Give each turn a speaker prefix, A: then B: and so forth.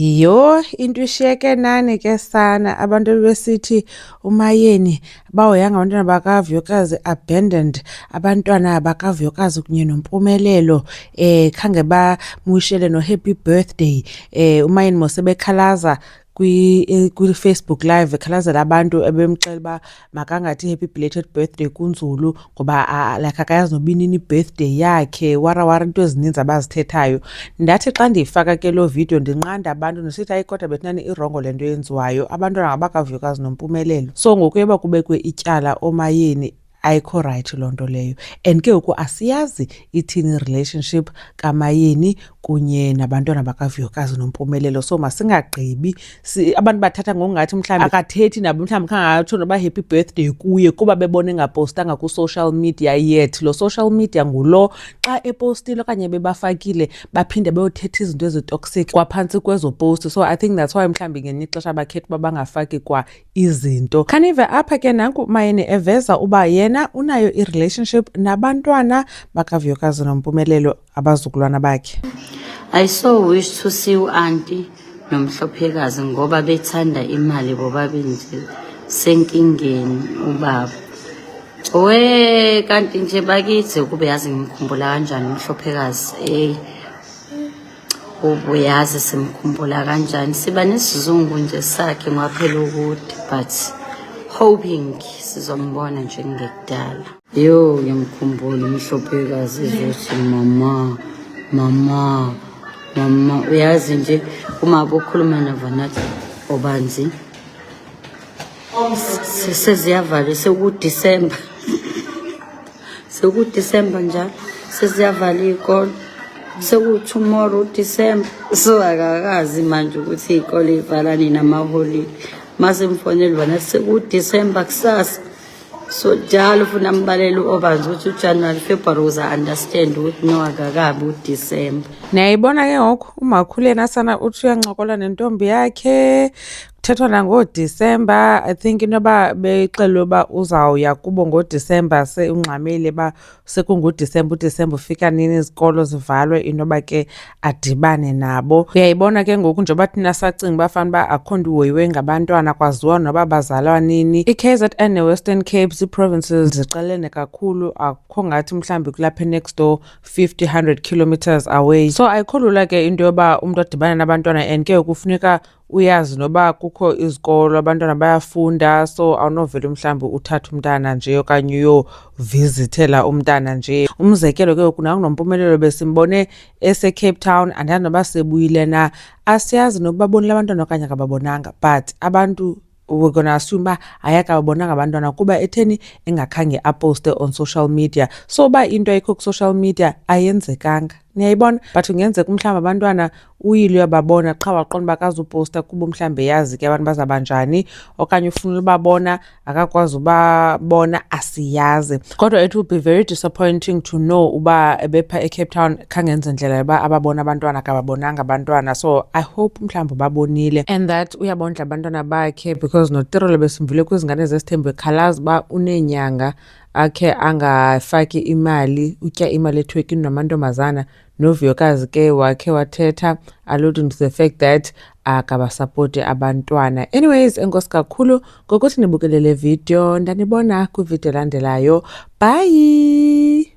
A: Yho, into ishiyeke nani ke sana. Abantu besithi uMayeni bahoyanga abantwana bakaVuyokazi abandoned abantwana bakaVuyokazi kunye noMpumelelo khange bamwishele no-happy birthday. uMayeni mose bekhalaza kwi-Facebook live ekhalazela abantu ebemxela uba makangathi happy belated birthday kuNzulu ngoba like akayazi noba inini i-birthday yakhe warawara into ezininzi abazithethayo. Ndathi xa ndiyifaka ke loo video ndinqanda abantu ndisithi hayi kodwa bethinani irongo le nto yenziwayo, abantwana ngabakaVuyokazi noMpumelelo. So ngoku yeba kubekwe ityala oMayeni ayikho right loo nto leyo. And ke ngoku asiyazi ithini relationship kaMayeni kunye nabantwana bakaVuyokazi noMpumelelo. So masingagqibi abantu bathatha ngokungathi mhlawumbi akathethi nabo, mhlawumbi khangatsho noba happy birthday kuye kuba bebona engapostanga ku-social media yet. Lo social media ngulo xa epostile okanye bebafakile baphinde bayothetha izinto ezitoxic kwaphantsi kwezo post. So I think that's why mhlawumbi ngenye ixesha bakhetha uba bangafaki kwa izinto. Khanive apha ke nanku Mayeni eveza uba yena unayo i-relationship nabantwana bakaVuyokazi noMpumelelo abazukulwana bakhe.
B: I so wish to see u-auntie noMhlophekazi ngoba bethanda imali bobabili senkingeni ubaba. Kanti nje bakithi kube yazi ngimkhumbula kanjani uMhlophekazi. Ubuyazi simkhumbula kanjani, siba nesizungu nje sakhe ngaphela ukuthi but hoping sizombona nje ngekudala. Yo ngimkhumbula uMhlophekazi ezothi mama uyazi nje uma bokhuluma naVanathi obanzi seziyavala sekuDisemba njalo seziyavala ikolo tomorrow December. So akakazi manje ukuthi ikole ivalani namaholide mase mfonela Vanathi sekuDisemba kusasa. So njalo ufuna mbalele obanzi ukuthi uJanuary February uza understand ukuthi no akakabi uDisemba.
A: Niyayibona ke ngoku umakhulena sana uthi uyancokola nentombi yakhe kuthethwa nangoDisemba. I think inoba bexelwe uba uzawuya kubo ngoDisemba ungxamile uba sekunguDisemba, uDisemba ufika nini izikolo zivalwe inoba ke adibane nabo. Uyayibona ke ngoku njengoba thina sacinga uba fanuba akho nto uhoyiwe ngabantwana kwaziwa noba bazalwa nini. iKZN neWestern Cape zii-provinces ziqelene kakhulu, akho ngathi mhlawumbi kulapha next door 50-100 kilometers away. So ayikho lula ke into yoba umntu adibane nabantwana and ke kufuneka uyazi noba kukho izikolo abantwana bayafunda. So awunovela mhlawumbi uthathe umntana nje okanye uyovizithela umntana nje. Umzekelo ke ngoku nanguNompumelelo besimbone eseCape Town, andazi noba sebuyile na, asiyazi nokuba babonile abantwana okanye akababonanga, but abantu we're gonna assume uba ayakababonanga abantwana kuba etheni engakhange aposte on social media. So uba into ayikho ku-social media ayenzekanga, niyayibona. But kungenzeka mhlawumbi abantwana uyile uyababona qha waqonda uba akazuposta kuba mhlawumbi yazi ke abantu bazabanjani okanye ufuna ubabona akakwazi ubabona, asiyazi. Kodwa it will be very disappointing to know uba ebepha eCape Town khangenze ndlela yoba ababona abantwana akababonanga abantwana. So I hope mhlawumbi babonile and that uyabondla abantwana bakhe because noTirolo besimvile kwizingane zesithembu ekhalaza uba uneenyanga akhe angafaki imali, utya imali ethwekini namantombazana. noVuyokazi ke wakhe wathetha alluding to the fact that akabasapoti abantwana. Anyways, enkosi kakhulu ngokuthi nibukele le video, ndanibona kwivideo elandelayo. Bye.